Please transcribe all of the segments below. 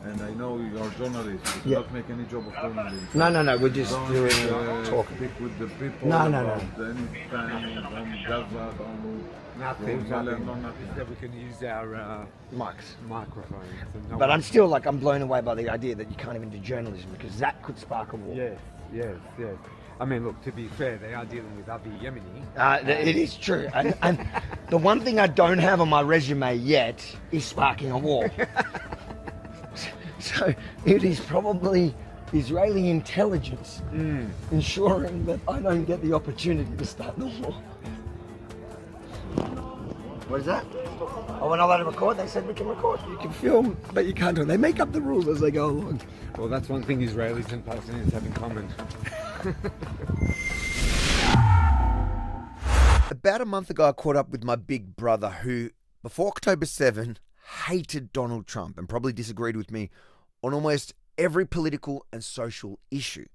and I know you're journalists. You Yeah. cannot make any job of journalism. No, we're just Don't doing talking. speak with the people No. about anything on Gaza, on Jerusalem, no nothing. That we can use our microphones. And no But one- I'm still like, I'm blown away by the idea that you can't even do journalism because that could spark a war. Yes. I mean, look, to be fair, they are dealing with Avi Yemini. It is true. And the one thing I don't have on my resume yet is sparking a war. So it is probably Israeli intelligence ensuring that I don't get the opportunity to start the war. What is that? Oh, we're not allowed to record? They said we can record. You can film, but you can't do it. They make up the rules as they go along. Well, that's one thing Israelis and Palestinians have in common. About a month ago, I caught up with my big brother who, before October 7, hated Donald Trump and probably disagreed with me on almost every political and social issue.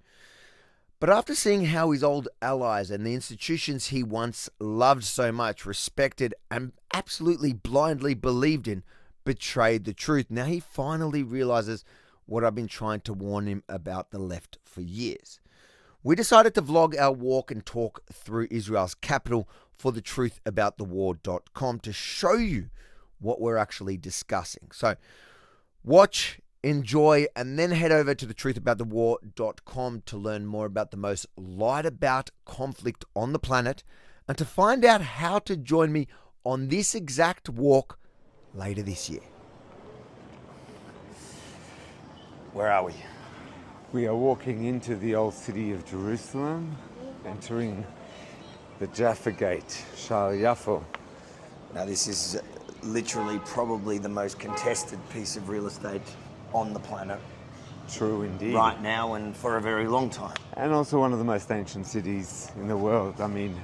But after seeing how his old allies and the institutions he once loved so much, respected, and absolutely blindly believed in, betrayed the truth, now he finally realizes what I've been trying to warn him about the left for years. We decided to vlog our walk and talk through Israel's capital for thetruthAboutTheWar.com to show you what we're actually discussing. So watch, enjoy, and then head over to thetruthAboutTheWar.com to learn more about the most lied about conflict on the planet and to find out how to join me on this exact walk later this year. Where are we? We are walking into the old city of Jerusalem, entering the Jaffa Gate, Sha'ar Yafo. Now this is literally probably the most contested piece of real estate on the planet True indeed. right now and for a very long time. And also one of the most ancient cities in the world. I mean,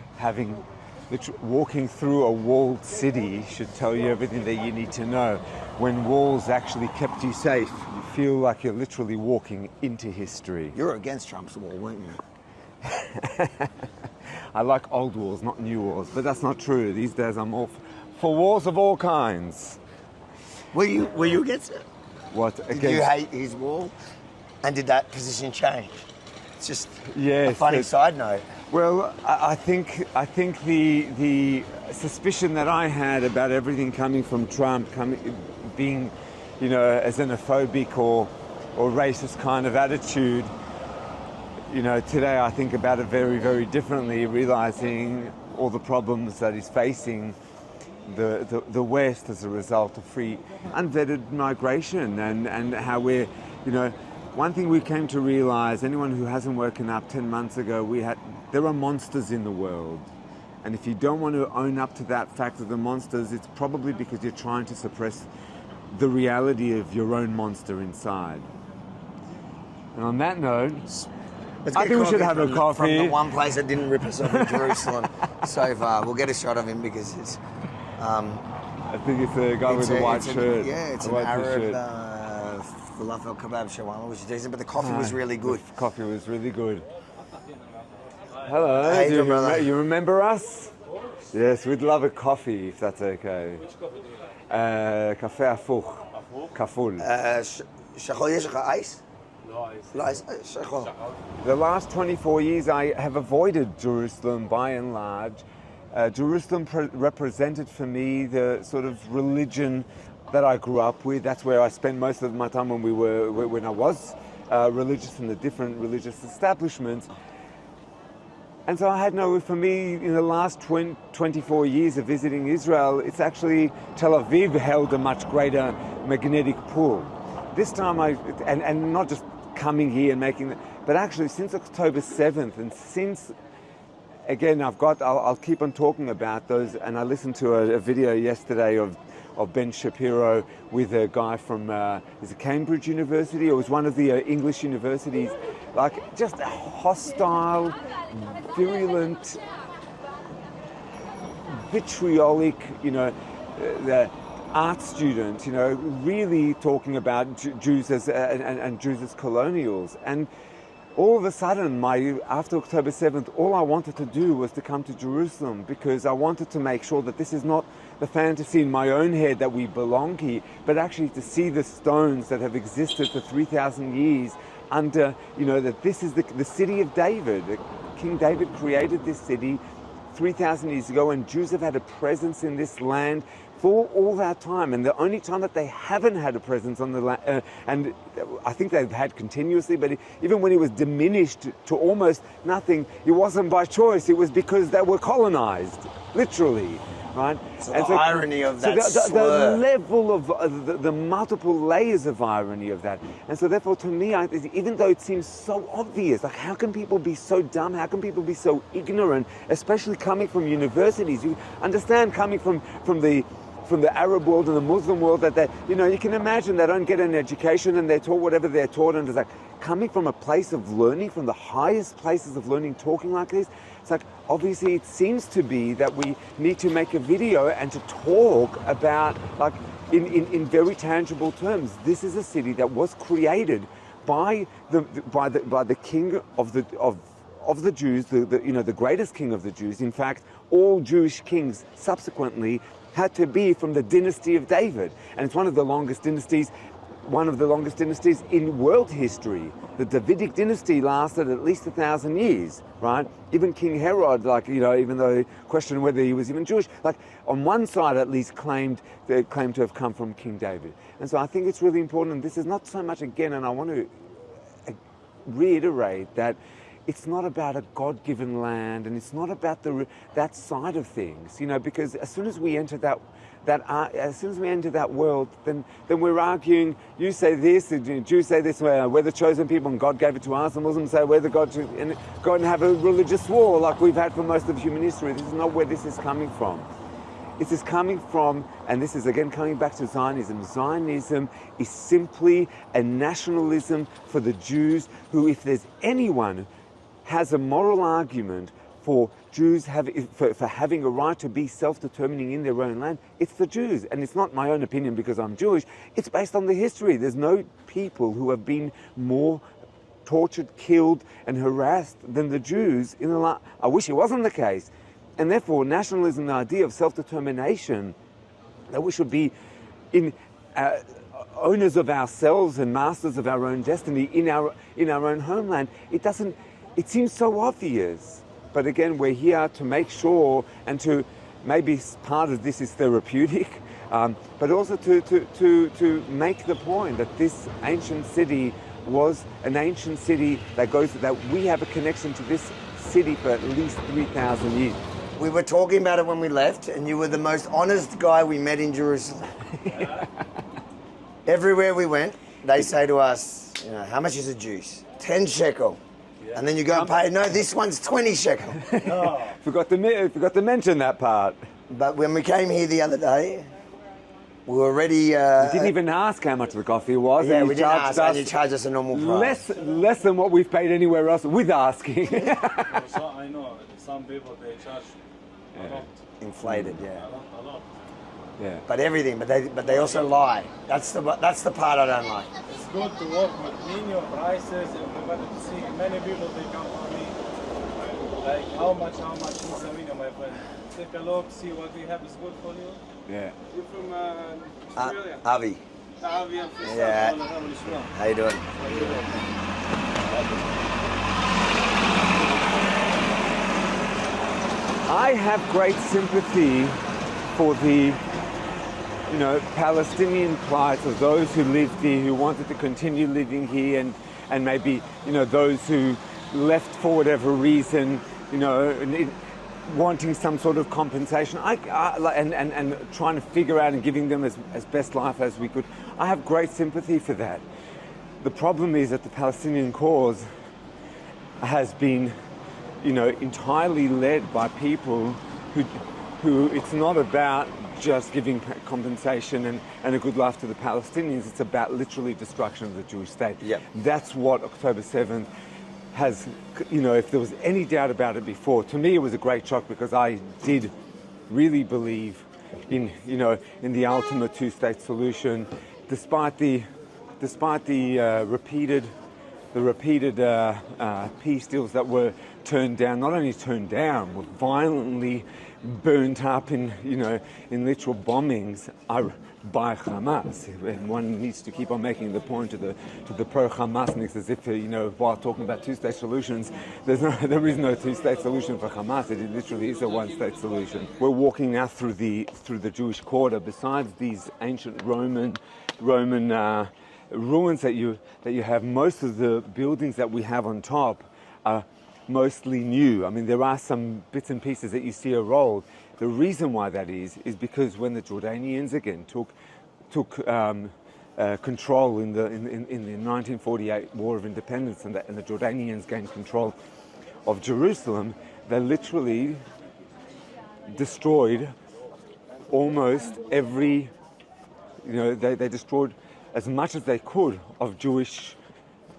walking through a walled city should tell you everything that you need to know. When walls actually kept you safe, you feel like you're literally walking into history. You were against Trump's wall, weren't you? I like old walls, not new walls, but that's not true. These days I'm all for walls of all kinds. Were you against it? What, Did against? you hate his wall? And did that position change? It's just Yes, a funny it- side note. Well, I think the suspicion that I had about everything coming from Trump, being, you know, a xenophobic or racist kind of attitude, you know, today I think about it very, very differently, realizing all the problems that he's facing the West as a result of free, unvetted migration and how we're, you know, one thing we came to realize, anyone who hasn't woken up 10 months ago, there are monsters in the world. And if you don't want to own up to that fact of the monsters, it's probably because you're trying to suppress the reality of your own monster inside. And on that note, I think we should have a coffee. From the one place that didn't rip us off in Jerusalem so far. We'll get a shot of him because it's... I think it's a guy with a white shirt. It's a an white Arab t-shirt. falafel kebab shawarma, which is decent, but the coffee was really good. The coffee was really good. Hello, Hey, do you, brother. you remember us? Yes, we'd love a coffee if that's okay. Café Afuch. Kaful. Shachol, יש לך ice? לא ice. Shachol. The last 24 years I have avoided Jerusalem by and large. Jerusalem represented for me the sort of religion that I grew up with. That's where I spent most of my time when I was religious in the different religious establishments. And so for me, in the last 24 years of visiting Israel, it's actually Tel Aviv held a much greater magnetic pull. This time and not just coming here and making, but actually since October 7th and since, again, I'll keep on talking about those, and I listened to a video yesterday of Ben Shapiro with a guy from, is it Cambridge University, or was one of the English universities, like just a hostile, virulent, vitriolic, the art student, really talking about Jews and Jews as colonials. And all of a sudden, after October 7th, all I wanted to do was to come to Jerusalem, because I wanted to make sure that this is not the fantasy in my own head that we belong here, but actually to see the stones that have existed for 3,000 years under, that this is the city of David. King David created this city 3,000 years ago, and Jews have had a presence in this land for all that time. And the only time that they haven't had a presence on the land, and I think they've had continuously, but even when it was diminished to almost nothing, it wasn't by choice, it was because they were colonized, literally. Right? So the irony of that the level of the multiple layers of irony of that. And so therefore, to me, even though it seems so obvious, like how can people be so dumb? How can people be so ignorant, especially coming from universities? You understand, coming from the Arab world and the Muslim world, that you can imagine they don't get an education and they're taught whatever they're taught, and it's like coming from a place of learning, from the highest places of learning, talking like this. It's like, obviously it seems to be that we need to make a video and to talk about, like, in very tangible terms. This is a city that was created by the king of the Jews, the greatest king of the Jews. In fact, all Jewish kings subsequently had to be from the dynasty of David, and it's one of the longest dynasties in world history. The Davidic dynasty lasted at least 1,000 years, right? Even King Herod, even though he questioned whether he was even Jewish, on one side at least claimed to have come from King David. And so I think it's really important, and this is not so much, again, and I want to reiterate that it's not about a God-given land, and it's not about that side of things, because as soon as we enter that world, then we're arguing. You say this, the Jews say this, we're the chosen people, and God gave it to us. The Muslims say we're the God, and go and have a religious war like we've had for most of human history. This is not where this is coming from. This is coming from, and this is again coming back to Zionism. Zionism is simply a nationalism for the Jews, who, if there's anyone has a moral argument for Jews for having a right to be self-determining in their own land, it's the Jews. And it's not my own opinion because I'm Jewish, it's based on the history. There's no people who have been more tortured, killed, and harassed than the Jews in the last. I wish it wasn't the case. And therefore, nationalism, the idea of self-determination, that we should be owners of ourselves and masters of our own destiny in our own homeland, it seems so obvious. But again, we're here to make sure, and to maybe part of this is therapeutic, but also to make the point that this ancient city was an ancient city that we have a connection to this city for at least 3,000 years. We were talking about it when we left, and you were the most honest guy we met in Jerusalem. Everywhere we went, they say to us, how much is a juice? 10 shekel. And then you go and pay, no, this one's 20 shekel. Oh. Forgot to mention that part. But when we came here the other day, we were already... we didn't even ask how much the coffee was. Yeah, we didn't ask, and you charged us a normal price. Less than what we've paid anywhere else with asking. So I know, some people, they charge a lot. Inflated, yeah. A lot. Yeah. But everything, but they also lie. That's the part I don't like. It's good to work with menial prices. Everybody to see. Many people, they come for me. Like how much is a menial, my friend? Take a look, see what we have is good for you. Yeah. You're from Australia? Avi. Avi, I'm from Yeah. How you doing? I have great sympathy for the Palestinian plight of those who lived here, who wanted to continue living here, and maybe, those who left for whatever reason, wanting some sort of compensation, and trying to figure out and giving them as best life as we could. I have great sympathy for that. The problem is that the Palestinian cause has been, entirely led by people who it's not about just giving compensation and a good life to the Palestinians. It's about literally destruction of the Jewish state. Yep. That's what October 7th has, if there was any doubt about it before, to me it was a great shock, because I did really believe in the ultimate two-state solution, despite the repeated the repeated peace deals that were turned down, not only turned down, were violently burnt up in literal bombings by Hamas. And one needs to keep on making the point to the pro-Hamasniks as if, while talking about two-state solutions, there is no two-state solution for Hamas. It literally is a one-state solution. We're walking now through the Jewish quarter. Besides these ancient Roman ruins that you have, most of the buildings that we have on top are mostly new. I mean, there are some bits and pieces that you see are old. The reason why that is because when the Jordanians again took control in the 1948 War of Independence, and the Jordanians gained control of Jerusalem, they literally destroyed almost every, they destroyed as much as they could of Jewish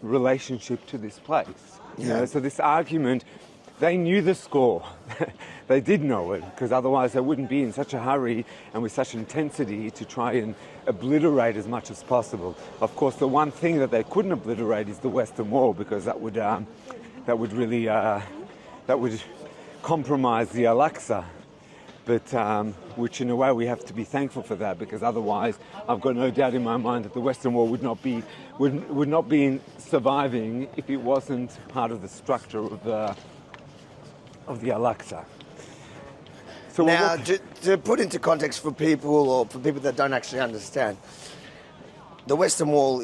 relationship to this place. So this argument, they knew the score. They did know it, because otherwise they wouldn't be in such a hurry and with such intensity to try and obliterate as much as possible. Of course, the one thing that they couldn't obliterate is the Western Wall, because that would really compromise the Al-Aqsa. But which in a way we have to be thankful for that, because otherwise I've got no doubt in my mind that the Western Wall would not be surviving if it wasn't part of the structure of the Al-Aqsa. So now, to put into context for people that don't actually understand, the Western Wall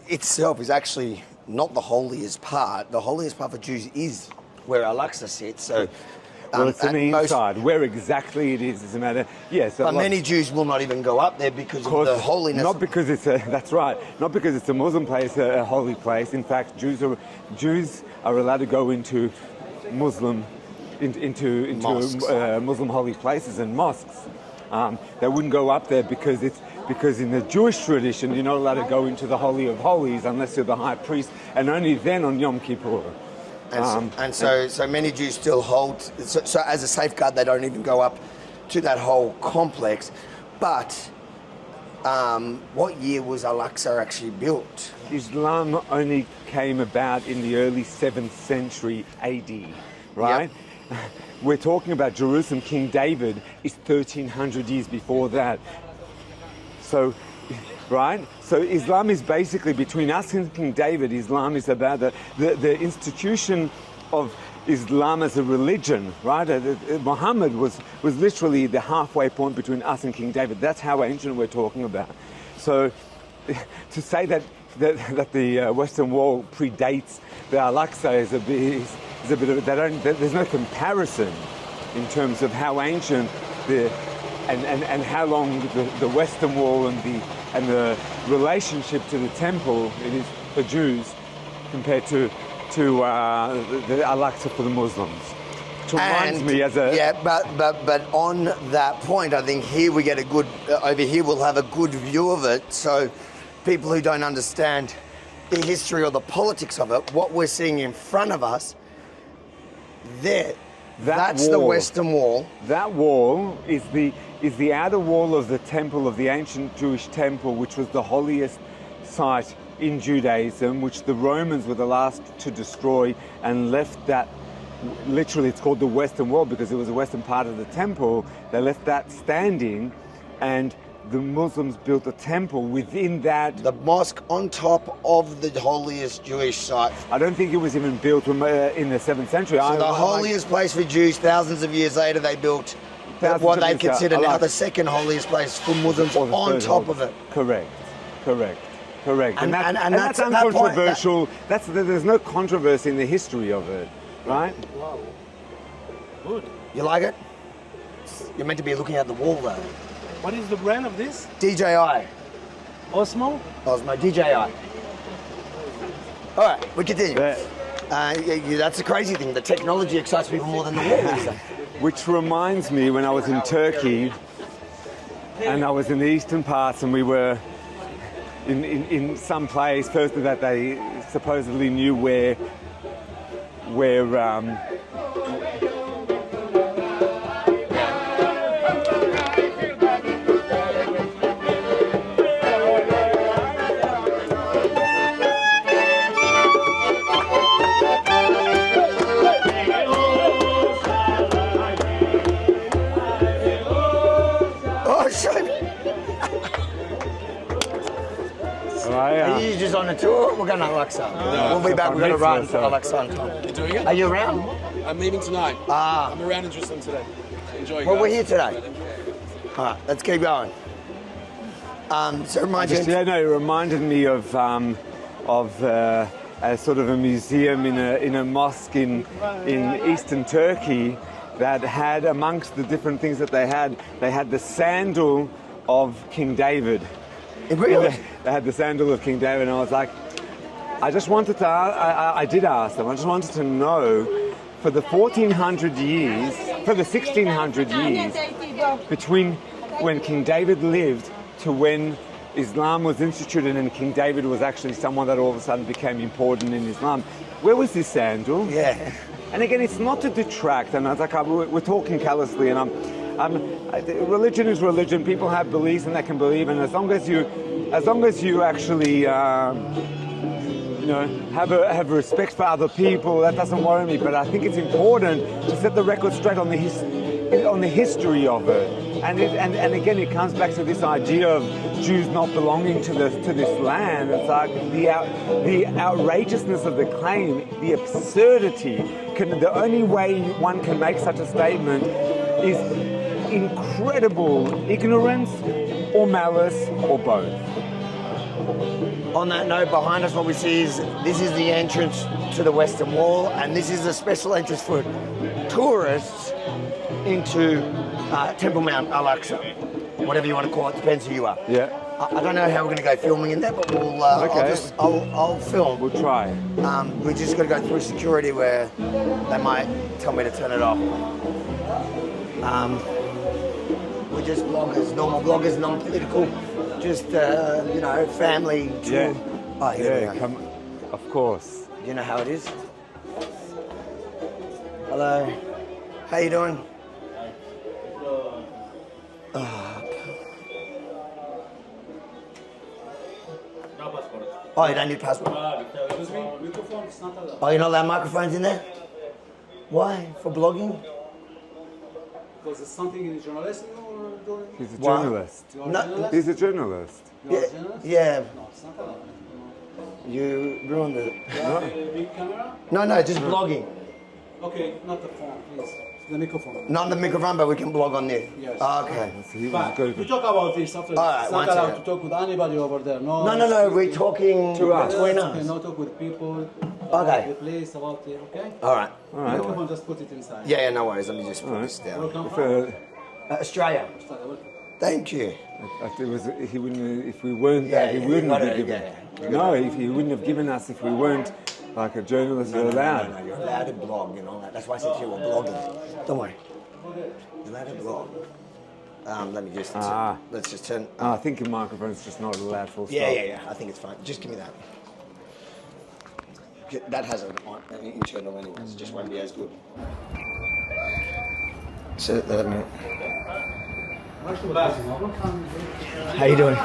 itself is actually not the holiest part. The holiest part for Jews is where Al-Aqsa sits. So. Well, it's on the inside. Where exactly it is a matter. Yes, but many Jews will not even go up there because of the holiness. Not because that's right. Not because it's a Muslim place, a holy place. In fact, Jews are allowed to go into Muslim Muslim holy places and mosques. They wouldn't go up there because in the Jewish tradition you're not allowed to go into the Holy of Holies unless you're the high priest, and only then on Yom Kippur. So many Jews still hold, so as a safeguard, they don't even go up to that whole complex. But what year was Al-Aqsa actually built? Islam only came about in the early 7th century AD, right? Yep. We're talking about Jerusalem. King David is 1300 years before that. So, right? So Islam is basically, between us and King David, Islam is about the institution of Islam as a religion, right? Muhammad was literally the halfway point between us and King David. That's how ancient we're talking about. So to say that the Western Wall predates the Al-Aqsa is a bit of there's no comparison in terms of how ancient and how long the Western Wall and the relationship to the temple it is for Jews compared to the Al-Aqsa for the Muslims. Which reminds me but on that point, I think here we get over here we'll have a good view of it. So people who don't understand the history or the politics of it, what we're seeing in front of us, that's the Western Wall. That wall is the outer wall of the temple, of the ancient Jewish temple, which was the holiest site in Judaism, which the Romans were the last to destroy and left that, literally it's called the Western Wall because it was the western part of the temple. They left that standing, and the Muslims built a temple within that. The mosque on top of the holiest Jewish site. I don't think it was even built in the 7th century. So the holiest place for Jews, thousands of years later, they built what they consider now the second holiest place for Muslims on top of it. Correct. And that's uncontroversial. There's no controversy in the history of it, right? Wow. Good. You like it? You're meant to be looking at the wall though. What is the brand of this? DJI. Osmo? Osmo, DJI. All right, we continue. That's the crazy thing. The technology excites people more than the wall these days. Which reminds me, when I was in Turkey, and I was in the eastern parts, and we were in some place, firstly that they supposedly knew where on a tour? We're going to Al-Aqsa. We'll be back. We're going to ride into Al-Aqsa on time. You doing it? Are you around? I'm leaving tonight. Ah. I'm around in Jerusalem today. Enjoy. Well, guys. we're here today. All right, let's keep going. So remind you. Yeah, no, it reminded me of a sort of a museum in a mosque in eastern Turkey that had, amongst the different things that they had the sandal of King David. Really? They had the sandal of King David, and I was like, I just wanted to. I did ask them. I just wanted to know, for the 1400 years, for the 1600 years between when King David lived to when Islam was instituted and King David was actually someone that all of a sudden became important in Islam. Where was this sandal? Yeah. And again, it's not to detract, and I was like, we're talking callously, and religion is religion. People have beliefs and they can believe, and as long as you actually have a respect for other people, that doesn't worry me. But I think it's important to set the record straight on the history of it. And again, it comes back to this idea of Jews not belonging to this land. It's like the outrageousness of the claim, the absurdity. The only way one can make such a statement is incredible ignorance or malice or both. On that note, behind us, what we see is this is the entrance to the Western Wall, and this is a special entrance for tourists into Temple Mount Al-Aqsa, whatever you want to call it, depends who you are. Yeah. I don't know how we're going to go filming in there, but we'll. I'll film. We'll try. We just got to go through security where they might tell me to turn it off. We're just bloggers, normal bloggers, non-political, just family. Yeah. Oh, here we go. Of course. You know how it is. Hello. How you doing? Oh, you don't need passport. Oh, you're not allowed microphones in there? Why? For blogging? Because it's something in journalism or doing? He's a Why? journalist. No, He's a journalist. You're a journalist? yeah. No, it's not allowed. You ruined it. You have a big camera? No, just blogging. Okay, not the phone, please. The microphone. Not the microphone, but we can blog on there. Yes. Okay. So he was But good. we talk about this after. All right, it's one not allowed second. to talk with anybody over there. No, No, we're talking To us. between Okay, us. not talk with people. Okay. About the place, about the, okay? All right. All right. Microphone, just put it inside. Yeah, no worries. Let me just put this down. Welcome. Australia. Welcome. Thank you. He wouldn't, if we weren't that, he wouldn't have given. No, if he wouldn't have given us if we weren't like a journalist allowed. No, you're allowed to blog, you know. That's why I said to you, we're blogging. Don't worry. You're allowed to blog. Let me just, let's just turn. I think a microphone's just not allowed full stop. Yeah. I think it's fine. Just give me that. That has an internal anyways. It just won't be as good. So, how you doing?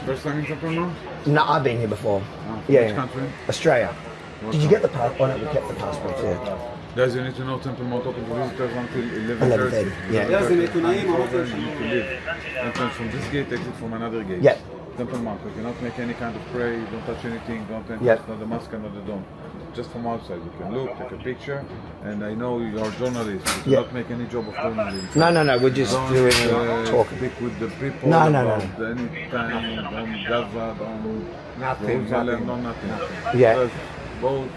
First time in Temple Mount? No, I've been here before. Which country? Australia. Did you get the passport? Oh, no, we kept the passport, yeah. Guys, you need to know Temple Mount open to visitors until 11:30, 11:30. yeah. There's a Nekunaim, You need to leave. Entrance from this gate, exit from another gate. Yeah. Temple Mount, you cannot make any kind of prayer, don't touch anything, don't enter, Yeah. not the mosque, not the dome. Just from outside, you can look, take a picture, and I know you are journalists, you Yeah. cannot make any job of journalism. No, we're just Don't doing talking. speak with the people No. about any time, on Gaza, on Nothing. Jerusalem, no nothing. Yeah. Just both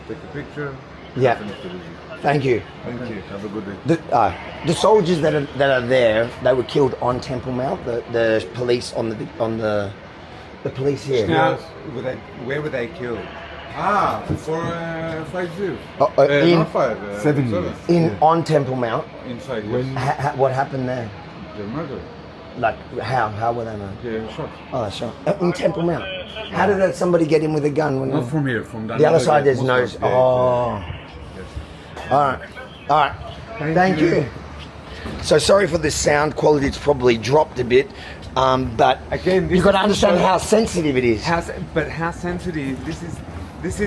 take a picture, Yeah. finish the visit. Thank you. Thank you. Have a good day. The soldiers that are there, they were killed on Temple Mount. The police on the police here. Now, where were they killed? For 5 years. In- Not 5. 7 years. On Temple Mount. Inside, yes. What happened there? The murder. Like how were they murdered? Yeah, shot. Oh, sure. In Temple Mount. How did somebody get in with a gun when? Not from here, from The other side, there's no. Muslims, Oh. Yes. All right. Thank you. So sorry for the sound quality. It's probably dropped a bit, but Again, this you've got to is understand also- how sensitive it is. How sensitive? This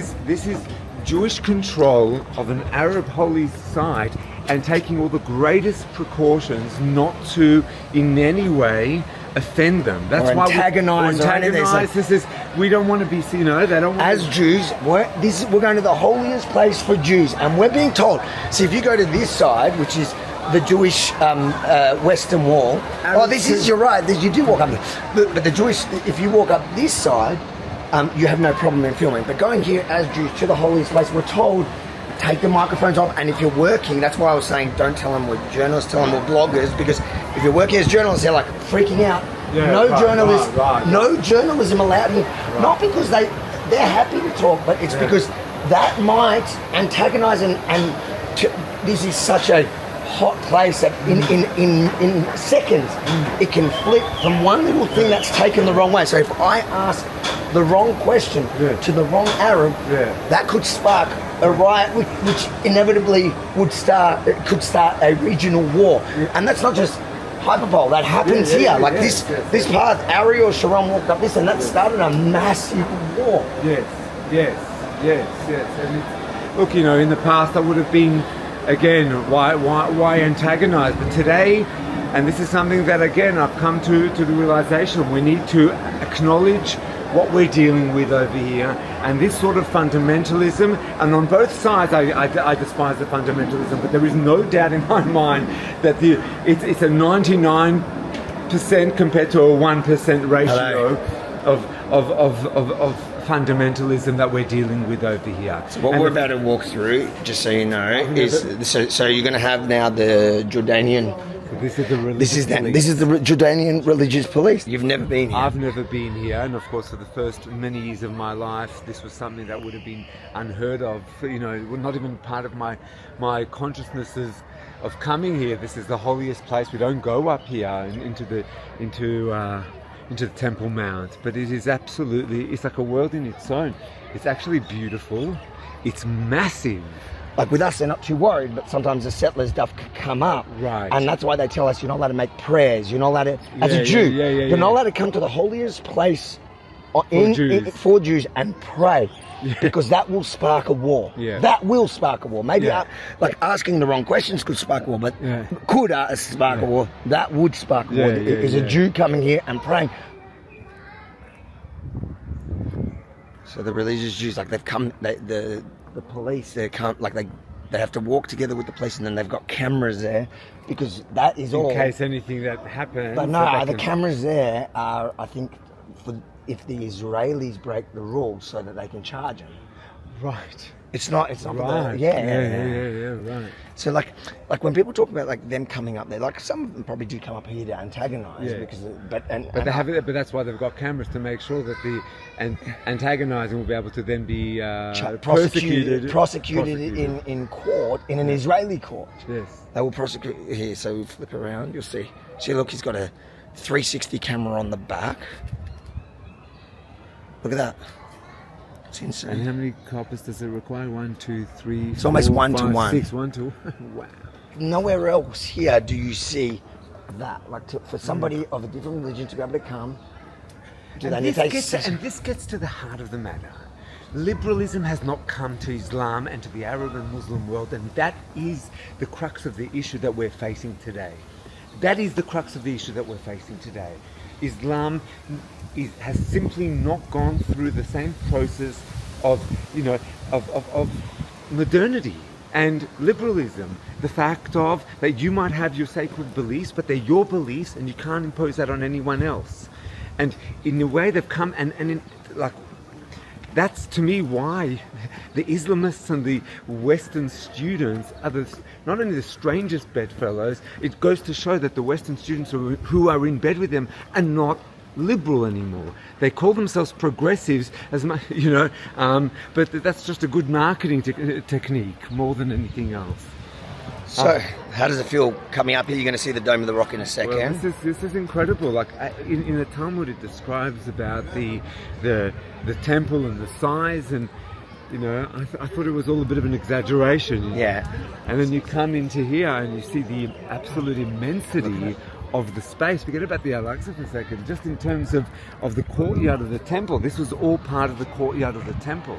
is Jewish control of an Arab holy site and taking all the greatest precautions not to in any way offend them. That's Or why antagonise or anything. This is we don't want to be, they don't want As Jews, we're going to the holiest place for Jews, and we're being told. See, if you go to this side, which is the Jewish Western Wall. You're right. You do walk up there. But the Jewish, if you walk up this side, you have no problem in filming. But going here as Jews to the holiest place, we're told, take the microphones off, and if you're working, that's why I was saying don't tell them we're journalists, tell them we're bloggers, because if you're working as journalists, they're like freaking out. Yeah, no journalism allowed here. Right. Not because they're happy to talk, but it's because that might antagonize this is such a hot place that in seconds it can flip from one little thing that's taken the wrong way. So if I ask the wrong question to the wrong Arab, that could spark a riot, which inevitably could start a regional war. And that's not just hyperbole, that happens here. This path, Ariel Sharon walked up this, and that started a massive war. Yes. And look, in the past I would have been, again, why antagonize? But today, and this is something that, again, I've come to the realization, we need to acknowledge what we're dealing with over here, and this sort of fundamentalism, and on both sides I despise the fundamentalism, but there is no doubt in my mind that it's a 99% compared to a 1% ratio of fundamentalism that we're dealing with over here. So what we're about to walk through, just so you know, is so you're going to have now the Jordanian. This is the religious police. This is the Jordanian religious police. You've never been here. I've never been here, and of course, for the first many years of my life, this was something that would have been unheard of. Not even part of my consciousnesses of coming here. This is the holiest place. We don't go up here into the Temple Mount, but it is it's like a world in its own. It's actually beautiful. It's massive. Like with us, they're not too worried, but sometimes the settler stuff can come up. Right. And that's why they tell us you're not allowed to make prayers. You're not allowed to, as a Jew, you're not allowed to come to the holiest place for Jews and pray. Yeah. Because that will spark a war. Yeah. That will spark a war. Maybe asking the wrong questions could spark a war, but could spark a war. That would spark a war. Is a Jew coming here and praying. So the religious Jews, like they've come, the police, they have to walk together with the police, and then they've got cameras there because that is all. In case anything that happens. But no, the cameras there are, I think, if the Israelis break the rules so that they can charge them. Right. It's not. Right. Right. So like when people talk about like them coming up there, like some of them probably do come up here to antagonize but that's why they've got cameras to make sure that the antagonizing will be able to then be prosecuted in court, in an Israeli court. Yes. They will prosecute here. So we flip around, you'll see. See, look, he's got a 360 camera on the back. Look at that. It's insane. And how many coppers does it require? 1, 2, 3. It's almost 1 to 1. 6, 1 to wow. Nowhere else here do you see that. Like for somebody of a different religion to be able to come. And this gets to the heart of the matter. Liberalism has not come to Islam and to the Arab and Muslim world, and that is the crux of the issue that we're facing today. Islam has simply not gone through the same process of modernity and liberalism. The fact of that you might have your sacred beliefs, but they're your beliefs, and you can't impose that on anyone else. And in a way, they've come that's to me why the Islamists and the Western students are not only the strangest bedfellows. It goes to show that the Western students who are in bed with them are not liberal anymore. They call themselves progressives, but that's just a good marketing technique more than anything else. So, how does it feel coming up here? You're going to see the Dome of the Rock in a second. Well, this is incredible. Like in the Talmud, it describes about the temple and the size, and I thought it was all a bit of an exaggeration. Yeah. And then you come into here and you see the absolute immensity of the space. Forget about the Al-Aqsa for a second. Just in terms of the courtyard of the temple, this was all part of the courtyard of the temple.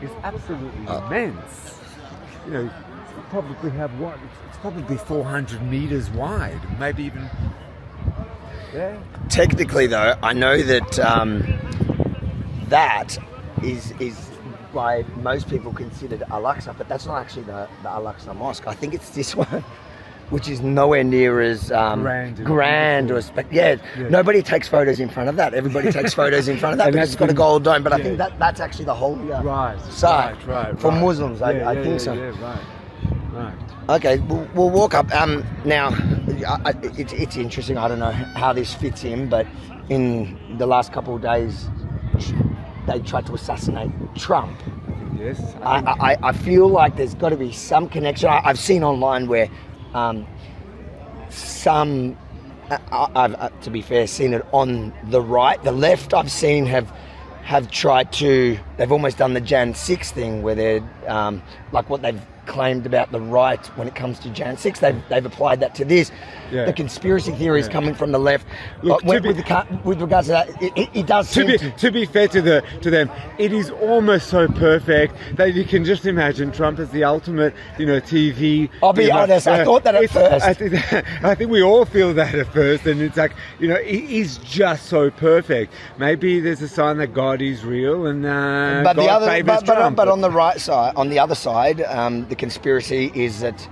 It's absolutely immense. You probably have it's probably 400 meters wide, maybe even. Yeah. Technically, though, I know that that is by most people considered Al-Aqsa, but that's not actually the Al-Aqsa Mosque. I think it's this one, which is nowhere near as grand or nobody takes photos in front of that. Everybody takes photos in front of that because it's got a gold dome. But I think that's actually the holier side for Muslims. I think so. Right. Okay, we'll walk up. Now, it's interesting. I don't know how this fits in, but in the last couple of days, they tried to assassinate Trump. Yes. I feel like there's got to be some connection. I've seen online where some, I've to be fair, seen it on the right. The left I've seen have tried to, they've almost done the Jan 6 thing where they're, like what they've claimed about the right when it comes to Jan 6, they've applied that to this. Yeah. The conspiracy theories coming from the left. Look, with regards to that, it does seem to be fair to them, it is almost so perfect that you can just imagine Trump as the ultimate, TV. I'll be honest, I thought that at first. I think we all feel that at first, and it's like, he's just so perfect. Maybe there's a sign that God is real, and God favors Trump. But on the right side, on the other side, the conspiracy is that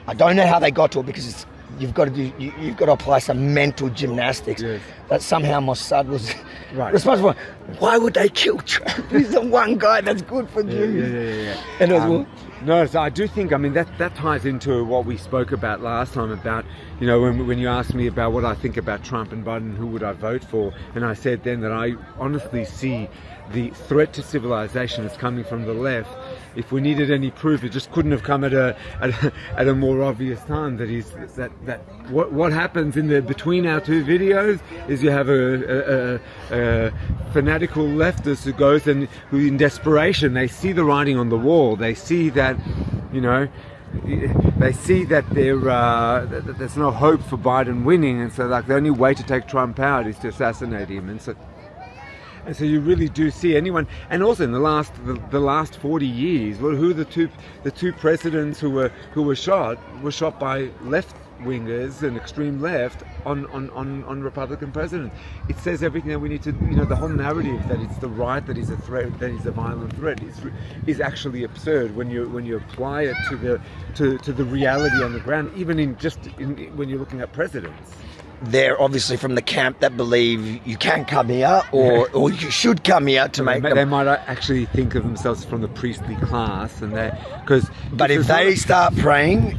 I don't know how they got to it because you've got to apply some mental gymnastics. Yes. That somehow Mossad was responsible. Why would they kill Trump? He's the one guy that's good for Jews. Yeah. And no, so I do think, that ties into what we spoke about last time about, when you asked me about what I think about Trump and Biden, who would I vote for, and I said then that I honestly see the threat to civilization is coming from the left. If we needed any proof, it just couldn't have come at a more obvious time. That what happens in the between our two videos is you have a fanatical leftist who goes and who in desperation, they see the writing on the wall. They see that, they see that that there's no hope for Biden winning, and so like the only way to take Trump out is to assassinate him, and so you really do see anyone, and also in the last 40 years, who are the two presidents who were shot by left wingers and extreme left on Republican presidents. It says everything that we need to, the whole narrative that it's the right that is a threat, that is a violent threat, is actually absurd when you apply it to the reality on the ground, even when you're looking at presidents. They're obviously from the camp that believe you can come here or you should come here to make them. They might actually think of themselves from the priestly class, and But if they start praying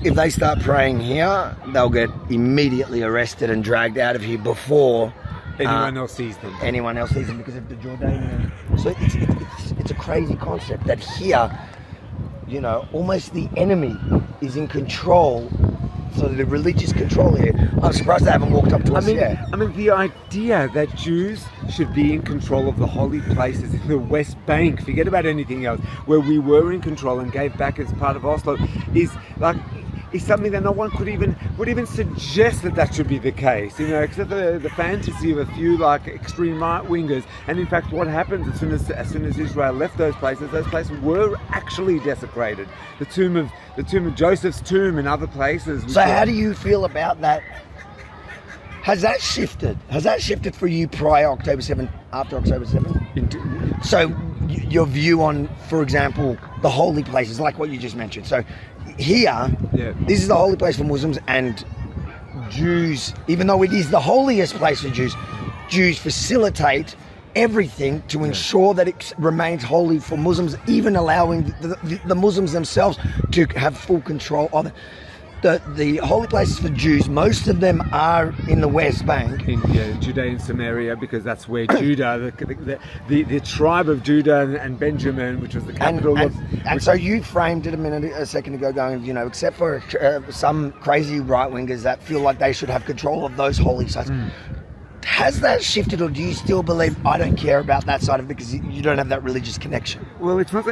here, they'll get immediately arrested and dragged out of here before anyone else sees them. Because of the Jordanian. So it's a crazy concept that here, almost the enemy is in control. So the religious control here, I'm surprised they haven't walked up to us yet. I mean, the idea that Jews should be in control of the holy places in the West Bank, forget about anything else, where we were in control and gave back as part of Oslo, is something that no one would even suggest that should be the case, except the fantasy of a few like extreme right wingers. And in fact, what happens as soon as Israel left those places were actually desecrated. The tomb of Joseph's tomb and other places. So how do you feel about that? Has that shifted? Has that shifted for you prior October 7th, after October 7th? So your view on, for example, the holy places, like what you just mentioned. So here, this is the holy place for Muslims, and Jews, even though it is the holiest place for Jews facilitate everything to ensure that it remains holy for Muslims, even allowing the Muslims themselves to have full control of it. The holy places for Jews, most of them are in the West Bank. In Judea and Samaria, because that's where Judah, the tribe of Judah and Benjamin, which was the capital and so you framed it a second ago going, except for some crazy right-wingers that feel like they should have control of those holy sites. Has that shifted, or do you still believe I don't care about that side of it because you don't have that religious connection? Well, it's not.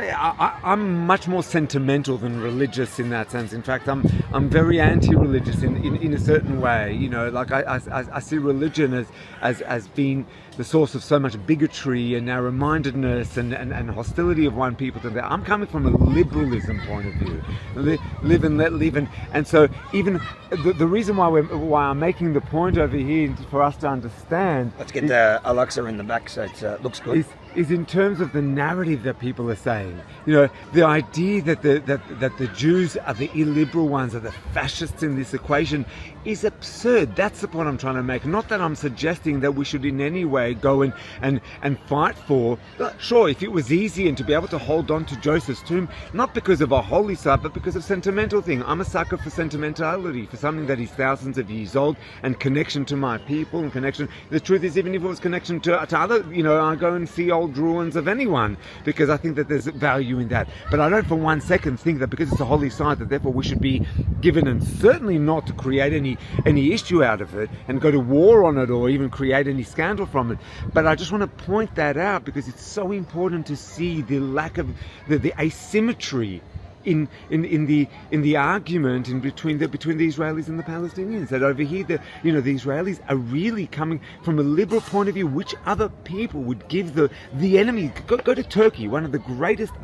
I'm much more sentimental than religious in that sense. In fact, I'm very anti-religious in a certain way. Like I see religion as being the source of so much bigotry and narrow-mindedness and hostility of one people to the other. I'm coming from a liberalism point of view. Live and let live, and so even the reason why I'm making the point over here for us to understand. Let's get the Al-Aqsa in the back so it looks good. is in terms of the narrative that people are saying. You know, the idea that the Jews are the illiberal ones, are the fascists in this equation, is absurd. That's the point I'm trying to make. Not that I'm suggesting that we should in any way go and fight for. Sure, if it was easy and to be able to hold on to Joseph's tomb, not because of a holy side, but because of sentimental thing. I'm a sucker for sentimentality, for something that is thousands of years old, and connection to my people, and connection. The truth is, even if it was connection to other, you know, I go and see old ruins of anyone, because I think that there's value in that. But I don't for one second think that because it's a holy site that therefore we should be given, and certainly not to create any issue out of it and go to war on it or even create any scandal from it. But I just want to point that out because it's so important to see the lack of the asymmetry in the argument between the Israelis and the Palestinians. That over here, the Israelis are really coming from a liberal point of view. Which other people would give the enemy? Go to Turkey, one of the greatest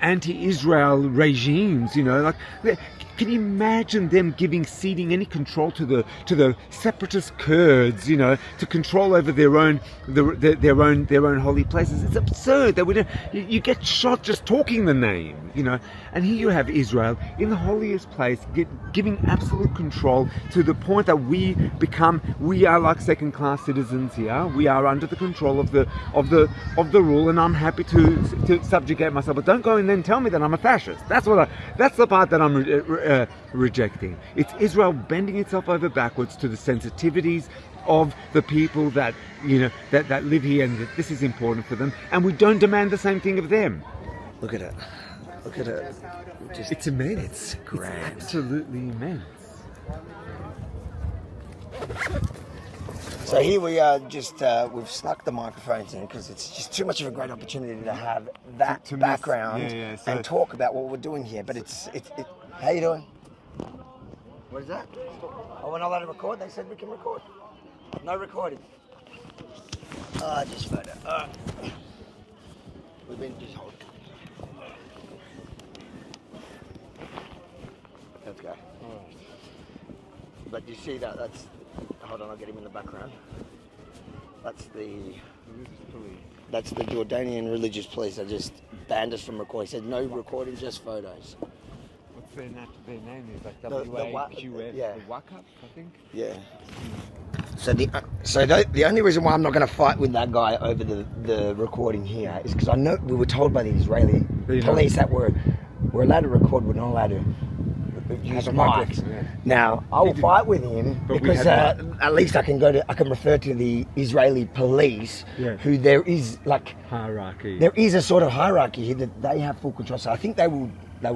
anti-Israel regimes. Can you imagine them ceding any control to the separatist Kurds, to control over their own holy places? It's absurd that you get shot just talking the name, And here you have Israel in the holiest place, giving absolute control to the point that we are like second-class citizens here. We are under the control of the rule, and I'm happy to subjugate myself. But don't go and then tell me that I'm a fascist. That's the part that I'm rejecting. It's Israel bending itself over backwards to the sensitivities of the people that live here, and that this is important for them, and we don't demand the same thing of them. Look at it. It's immense. It's grand. It's absolutely immense. So here we are, we've snuck the microphones in because it's just too much of a great opportunity to have that background and talk about what we're doing here. But it's how you doing? What is that? Oh, we're not allowed to record? They said we can record. No recording. Just photo. We've been just holding. Let's go. But you see that's... Hold on, I'll get him in the background. That's the Jordanian religious police. They just banned us from recording. They said no recording, just photos. What's their name? Is like WAQF, yeah. the Wakaf, I think. Yeah. So the only reason why I'm not going to fight with that guy over the recording here is because I know we were told by the Israeli police that we're allowed to record, we're not allowed to use mics. Yeah. Now I will fight with him because at least I can refer to the Israeli police, who there is hierarchy. There is a sort of hierarchy here that they have full control. So I think they will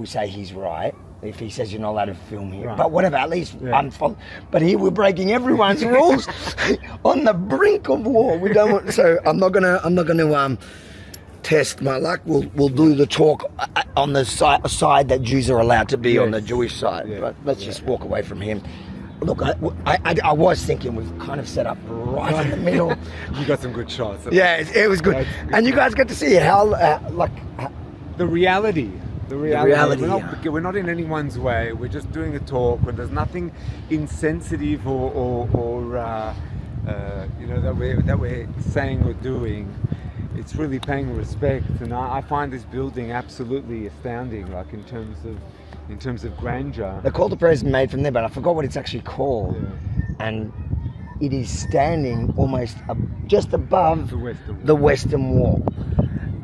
say he's right if he says you're not allowed to film here. Right. But whatever, at least I'm following. But here we're breaking everyone's rules on the brink of war. We don't want. So I'm not gonna test my luck. We'll do the talk on the side that Jews are allowed to be on the Jewish side. But let's just walk away from him. Look, I was thinking we've kind of set up right in the middle. You got some good shots. Yeah, it was good. And you guys get to see how the reality. We're not in anyone's way. We're just doing a talk when there's nothing insensitive or that we're saying or doing. It's really paying respect, and I find this building absolutely astounding. Like in terms of grandeur. They called the president made from there, but I forgot what it's actually called. Yeah. And it is standing almost just above the Western Wall.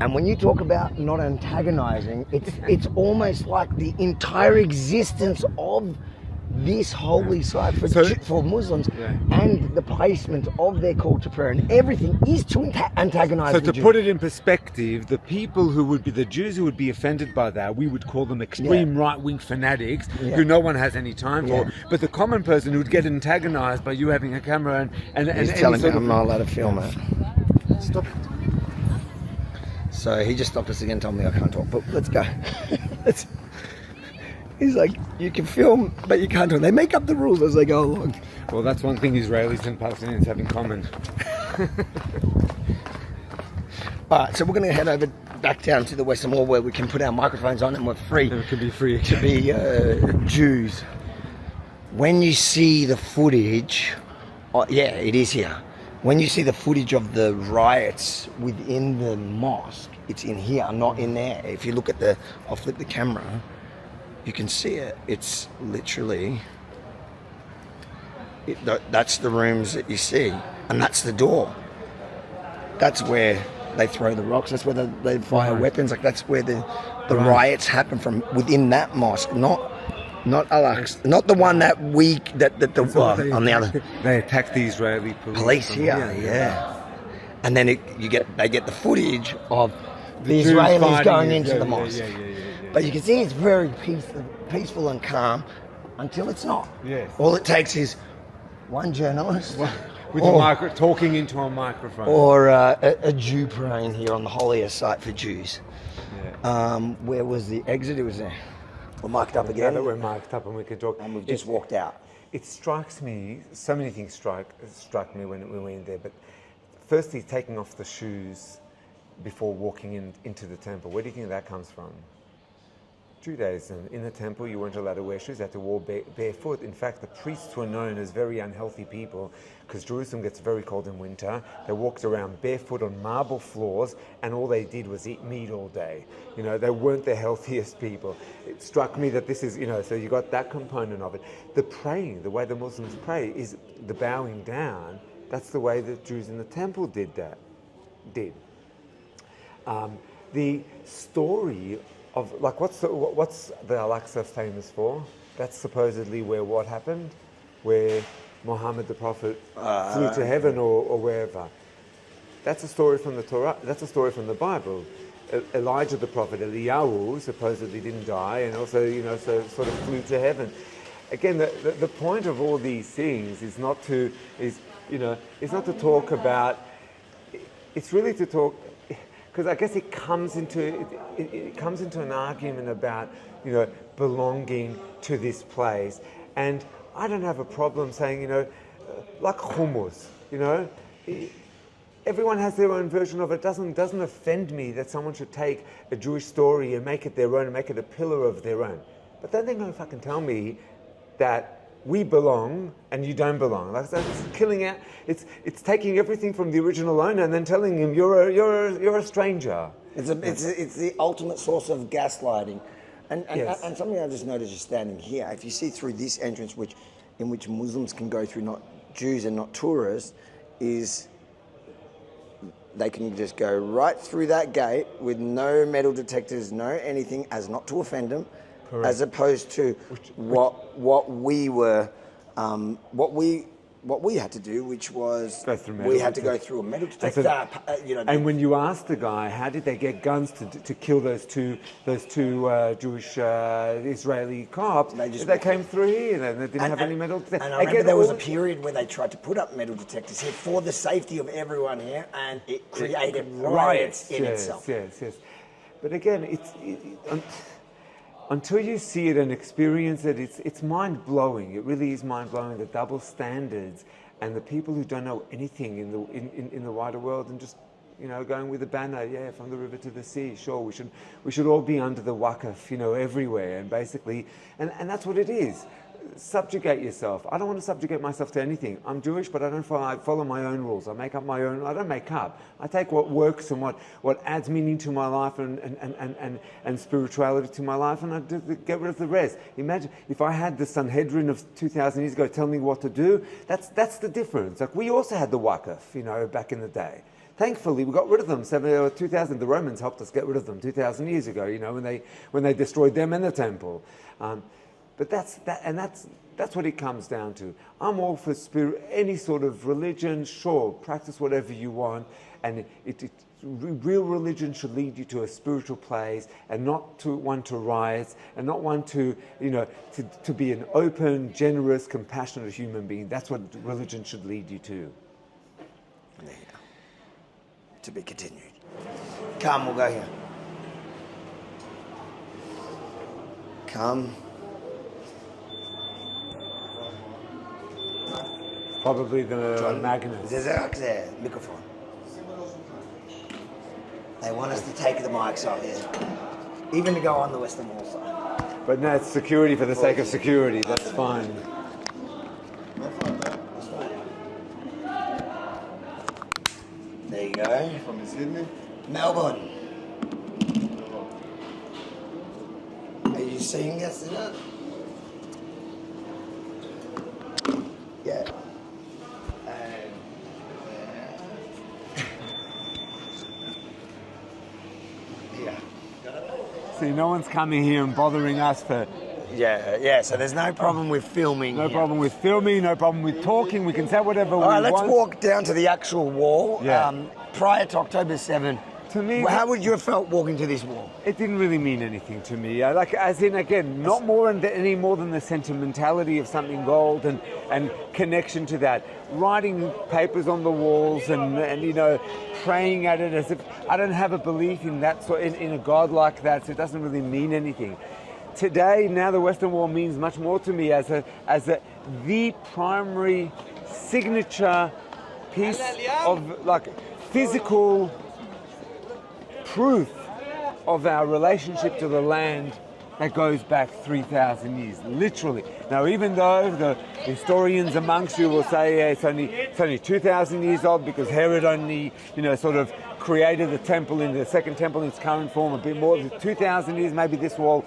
And when you talk about not antagonizing, it's almost like the entire existence of this holy site for Muslims and the placement of their call to prayer and everything is to antagonize the Jews. So to put it in perspective, the people who would be the Jews who would be offended by that, we would call them extreme right-wing fanatics who no one has any time for. But the common person who would get antagonized by you having a camera and he's telling me I'm not allowed to film it. Stop. So he just stopped us again, told me I can't talk. But let's go. He's like, you can film, but you can't talk. They make up the rules as they go along. Well, that's one thing Israelis and Palestinians have in common. All right, so we're going to head over back down to the Western Wall where we can put our microphones on and we're free. And we can be free to be Jews. When you see the footage Oh, yeah, it is here. When you see the footage of the riots within the mosque, it's in here, not in there. If you look at I'll flip the camera, you can see it. It's literally, that's the rooms that you see, and that's the door. That's where they throw the rocks. That's where they fire weapons. Like that's where the riots happen from within that mosque, not Al-Aqsa, not the one that on the other. They attacked the Israeli Police here, yeah. And then they get the footage of the Israelis going into the mosque. But you can see it's very peaceful and calm until it's not. Yes. All it takes is one journalist with talking into a microphone, or a Jew praying here on the holiest site for Jews. Yeah. Where was the exit? It was there. We're marked up again. Now that we're marked up and we can talk. And we've just walked out. It strikes me, so many things struck me when we went in there, but firstly, taking off the shoes before walking into the temple. Where do you think that comes from? Judaism. In the temple, you weren't allowed to wear shoes, you had to walk barefoot. In fact, the priests were known as very unhealthy people because Jerusalem gets very cold in winter. They walked around barefoot on marble floors, and all they did was eat meat all day. You know, they weren't the healthiest people. It struck me that this is, you know, so you got that component of it. The praying, the way the Muslims pray, is the bowing down. That's the way the Jews in the temple did. The story of, like, what's the Al-Aqsa famous for? That's supposedly where what happened? Where Muhammad the Prophet flew to heaven or wherever. That's a story from the Torah. That's a story from the Bible. Elijah the Prophet, Eliyahu, supposedly didn't die, and also, you know, so sort of flew to heaven. Again, the point of all these things is not to talk about. It's really to talk. Because I guess it comes into an argument about, you know, belonging to this place, and I don't have a problem saying, you know, like hummus, you know, everyone has their own version of it. It doesn't offend me that someone should take a Jewish story and make it their own and make it a pillar of their own. But then they're going to fucking tell me that we belong and you don't belong. Like, so it's killing out. It's taking everything from the original owner and then telling him you're a stranger. It's the ultimate source of gaslighting, and Yes. and something I just noticed just standing here. If you see through this entrance, in which Muslims can go through, not Jews and not tourists, is they can just go right through that gate with no metal detectors, no anything, as not to offend them. Correct. As opposed to what we had to do, which was we had to go through a metal detector. And when you asked the guy, how did they get guns to kill those two Jewish Israeli cops? They came through here. They didn't have any metal detectors. And I remember there was a period where they tried to put up metal detectors here for the safety of everyone here, and it created riots in itself. Yes. But again, until you see it and experience it, it's mind-blowing. It really is mind-blowing, the double standards and the people who don't know anything in the wider world and just, you know, going with a banner, yeah, from the river to the sea. Sure, we should all be under the waqf, you know, everywhere, and basically, and that's what it is. Subjugate yourself. I don't want to subjugate myself to anything. I'm Jewish, but I don't follow my own rules. I make up my own. I don't make up. I take what works and what adds meaning to my life and spirituality to my life, and I get rid of the rest. Imagine if I had the Sanhedrin of 2,000 years ago telling me what to do. That's the difference. Like, we also had the waqf, you know, back in the day. Thankfully, we got rid of them. 2,000. The Romans helped us get rid of them 2,000 years ago. You know, when they destroyed them and the temple. But that's what it comes down to. I'm all for any sort of religion. Sure, practice whatever you want, and real religion should lead you to a spiritual place, and not to one to riots, and not one to, you know, to be an open, generous, compassionate human being. That's what religion should lead you to. There you go. To be continued. Come, we'll go here. Come. Probably the magnet. There, microphone. They want us to take the mics off here, even to go on the Western Wall side. But no, it's security for the sake of security. That's fine. That's fine. Okay. From Sydney. Melbourne. Are you seeing us in it? Yeah. Yeah. See, no one's coming here and bothering us for... Yeah. So there's no problem with filming. No here. problem with filming, no problem with talking. We can say whatever we All right, let's want. walk down to the actual wall. Yeah. Prior to October 7, To me, how would you have felt walking to this wall? it didn't really mean anything to me. Like, as in, again, not more any more than the sentimentality of something gold and connection to that. Writing papers on the walls and you know, praying at it as if I don't have a belief in that sort in a God like that, so it doesn't really mean anything. Today, now the Western Wall means much more to me as the primary signature piece of like physical proof of our relationship to the land that goes back 3,000 years, literally. Now, even though the historians amongst you will say it's only 2,000 years old because Herod only, you know, sort of created the temple in the second temple in its current form a bit more than 2,000 years, maybe this wall.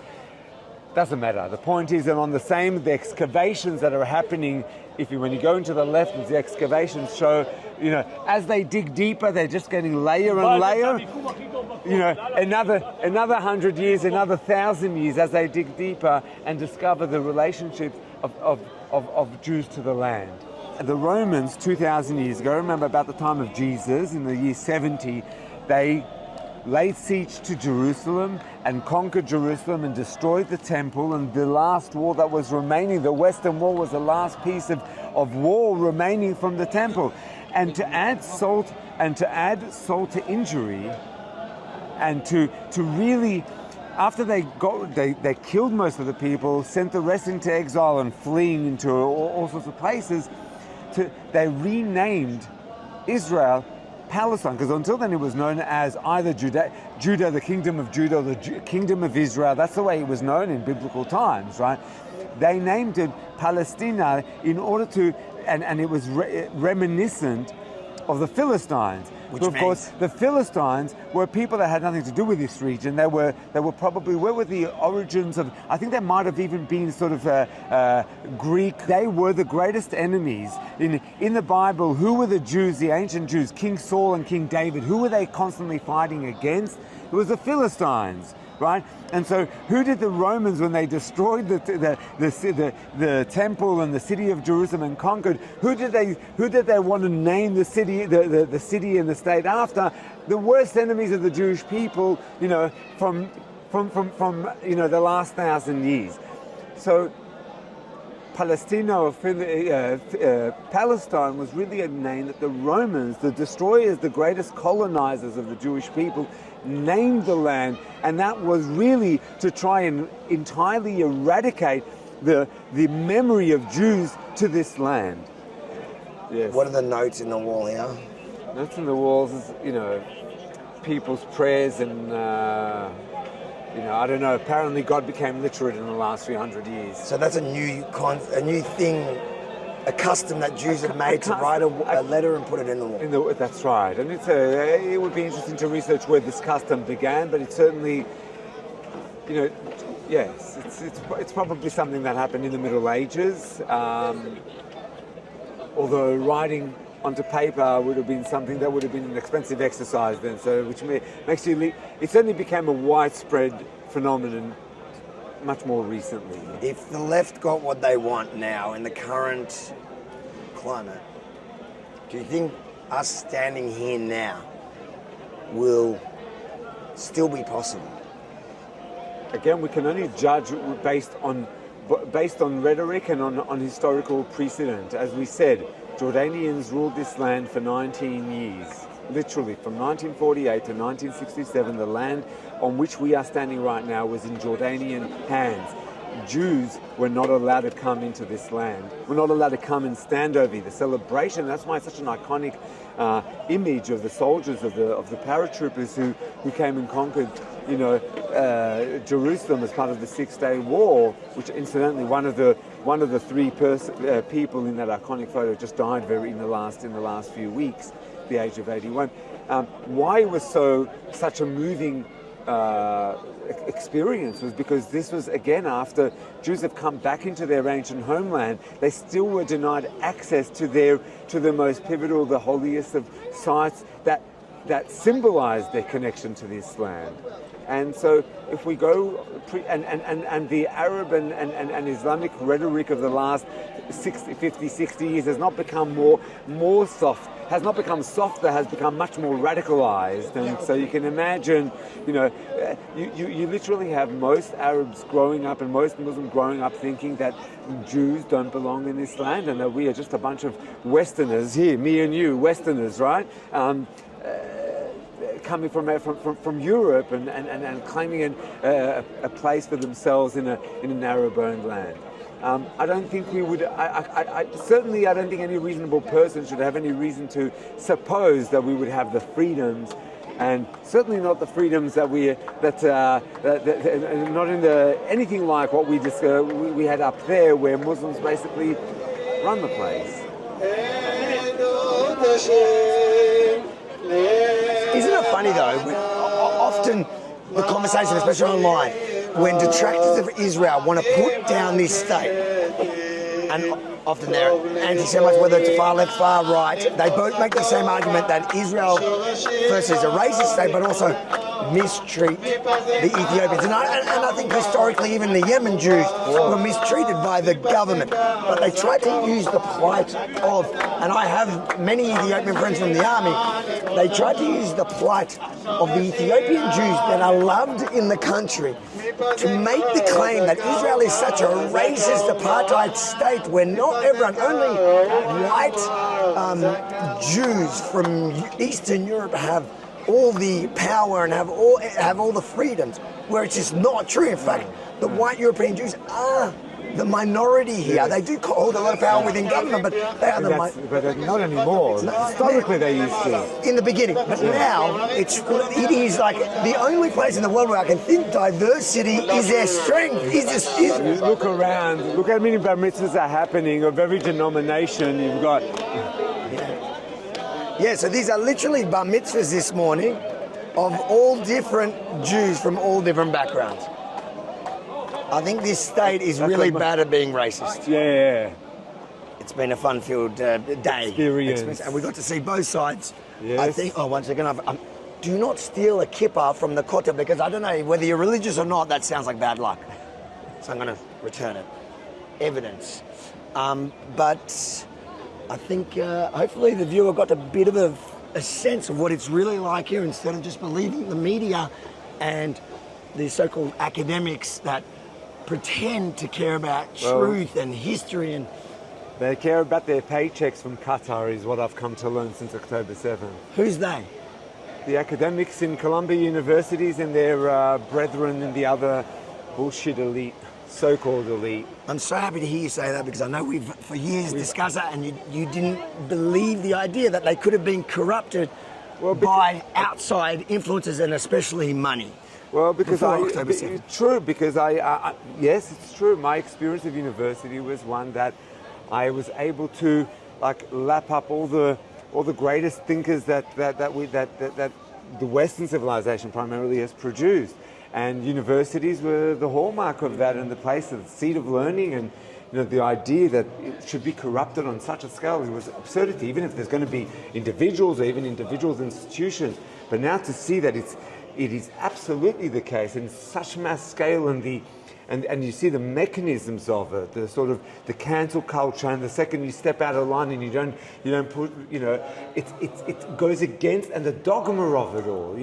Doesn't matter. The point is that on the excavations that are happening, when you go into the left, the excavations show, you know, as they dig deeper, they're just getting layer and layer. You know, another 100 years, another 1,000 years as they dig deeper and discover the relationship of Jews to the land. The Romans, 2,000 years ago, remember about the time of Jesus, in the year 70, they laid siege to Jerusalem and conquered Jerusalem and destroyed the temple, and the last wall that was remaining, the Western Wall, was the last piece of wall remaining from the temple. And to add salt to injury, and to really, after they killed most of the people, sent the rest into exile and fleeing into all sorts of places, they renamed Israel Palestine, because until then it was known as either Judah, the kingdom of Judah, or the kingdom of Israel. That's the way it was known in biblical times, right? They named it Palestina in order to, and it was reminiscent of the Philistines. Which of course, the Philistines were people that had nothing to do with this region. They were probably, where were the origins of, I think they might have even been sort of Greek. They were the greatest enemies. In the Bible, who were the Jews, the ancient Jews, King Saul and King David, who were they constantly fighting against? It was the Philistines, right? And so who did the Romans, when they destroyed the temple and the city of Jerusalem and conquered, who did they want to name the city, the city and the state after? The worst enemies of the Jewish people, you know, from you know, the last 1,000 years. So Palestine was really a name that the Romans, the destroyers, the greatest colonizers of the Jewish people, named the land, and that was really to try and entirely eradicate the memory of Jews to this land. Yes. What are the notes in the wall here? Notes in the walls is, you know, people's prayers and, you know, I don't know, apparently God became literate in the last 300 years. So that's a new thing, a custom that Jews have made to write a letter and put it in the wall. That's right, and it would be interesting to research where this custom began, but it's certainly, you know, yes, it's probably something that happened in the Middle Ages. Although writing onto paper would have been something that would have been an expensive exercise then, so which makes it certainly became a widespread phenomenon much more recently. If the left got what they want now in the current climate, do you think us standing here now will still be possible? Again, we can only judge based on rhetoric and on historical precedent. As we said, Jordanians ruled this land for 19 years. Literally, from 1948 to 1967, the land on which we are standing right now was in Jordanian hands. Jews were not allowed to come into this land. We're not allowed to come and stand over the celebration. That's why it's such an iconic image of the soldiers, of the paratroopers who came and conquered, you know, Jerusalem as part of the Six-Day War, which incidentally one of the three people in that iconic photo just died in the last few weeks, the age of 81. Why it was such a moving experience was because this was again after Jews have come back into their ancient homeland. They still were denied access to the most pivotal, the holiest of sites that symbolized their connection to this land. And so if we go, and the Arab and Islamic rhetoric of the last 50, 60 years has not become more soft, has not become softer, has become much more radicalized. And so you can imagine, you literally have most Arabs growing up and most Muslims growing up thinking that Jews don't belong in this land and that we are just a bunch of Westerners here, me and you, Westerners, right? Coming from Europe and claiming a place for themselves in an Arab-owned land. I don't think we would. Certainly, I don't think any reasonable person should have any reason to suppose that we would have the freedoms, and certainly not the freedoms that not in anything like what we had up there, where Muslims basically run the place. Isn't it funny though? Often the conversation, especially online, when detractors of Israel want to put down this state, and often they're anti-Semites, whether it's far left, far right, they both make the same argument that Israel, first is a racist state, but also mistreat the Ethiopians. And I think historically even the Yemen Jews were mistreated by the government. But they tried to use the plight of, and I have many Ethiopian friends from the army, they tried to use the plight of the Ethiopian Jews that are loved in the country to make the claim that Israel is such a racist apartheid state where not everyone, only white Jews from Eastern Europe have all the power and have all the freedoms, where it's just not true. In fact, the white European Jews are the minority here. Yes. They do hold a lot of power within government, but they are but not anymore. Historically, they used to. In the beginning, but now it is like the only place in the world where I can think diversity is their strength. You look around, look how many bar mitzvahs are happening of every denomination. You've got. Yeah, so these are literally bar mitzvahs this morning of all different Jews from all different backgrounds. I think this state is really bad at being racist. Yeah. It's been a fun-filled day. Experience. And we got to see both sides. Yes. I think, one second, do not steal a kippah from the kotel, because I don't know whether you're religious or not, that sounds like bad luck. So I'm going to return it. Evidence. But I think hopefully the viewer got a bit of a sense of what it's really like here, instead of just believing the media and the so-called academics that pretend to care about truth and history. And they care about their paychecks from Qatar is what I've come to learn since October 7th. Who's they? The academics in Columbia universities and their brethren in the other bullshit elite, so-called elite. I'm so happy to hear you say that, because I know we've for years discussed that, and you didn't believe the idea that they could have been corrupted by outside influences, and especially money. Well, because it's true, because yes, it's true. My experience of university was one that I was able to lap up all the greatest thinkers that the Western civilization primarily has produced. And universities were the hallmark of that, and the place of the seat of learning, and the idea that it should be corrupted on such a scale, it was absurdity, even if there's going to be individuals or even individuals' institutions. But now to see that it is absolutely the case in such mass scale, and you see the mechanisms of it, the sort of the cancel culture, and the second you step out of line and you don't put, it goes against, and the dogma of it all.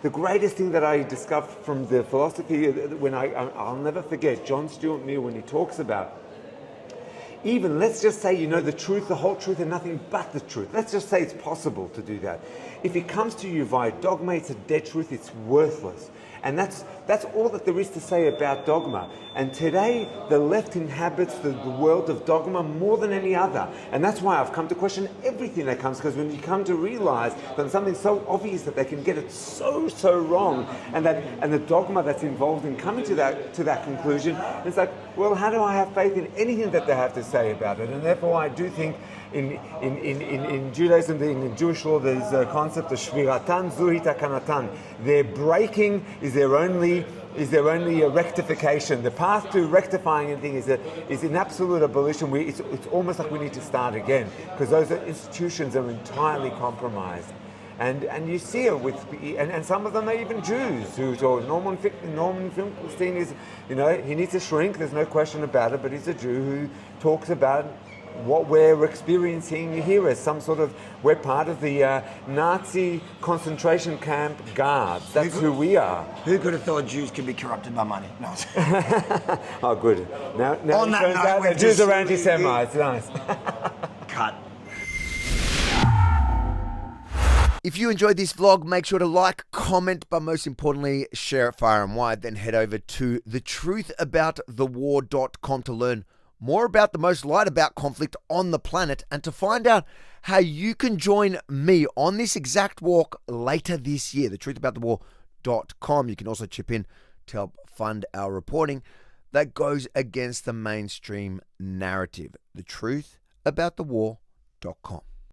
The greatest thing that I discovered from the philosophy, when I'll never forget John Stuart Mill, when he talks about, even let's just say the truth, the whole truth, and nothing but the truth. Let's just say it's possible to do that. If it comes to you via dogma, it's a dead truth, it's worthless. And that's all that there is to say about dogma. And today, the left inhabits the world of dogma more than any other. And that's why I've come to question everything that comes, because when you come to realize that something's so obvious that they can get it so wrong, and the dogma that's involved in coming to that conclusion, it's like, well, how do I have faith in anything that they have to say about it? And therefore, I do think In Judaism, in Jewish law, there's a concept of shviratan zuhi takanatan. Their breaking is their only a rectification. The path to rectifying anything is an absolute abolition. It's almost like we need to start again, because those institutions are entirely compromised. And you see it with, and some of them are even Jews who talk. Norman Finkelstein is, he needs to shrink, there's no question about it, but he's a Jew who talks about what we're experiencing here as some sort of, we're part of the Nazi concentration camp guards. That's who we are. Who could have thought Jews could be corrupted by money? No. Oh, good. Now it On that turns note, out we're that Jews just- are anti-Semites. Nice. Cut. If you enjoyed this vlog, make sure to like, comment, but most importantly, share it far and wide. Then head over to thetruthaboutthewar.com to learn more about the most lied about conflict on the planet and to find out how you can join me on this exact walk later this year. Thetruthaboutthewar.com. You can also chip in to help fund our reporting that goes against the mainstream narrative. Thetruthaboutthewar.com.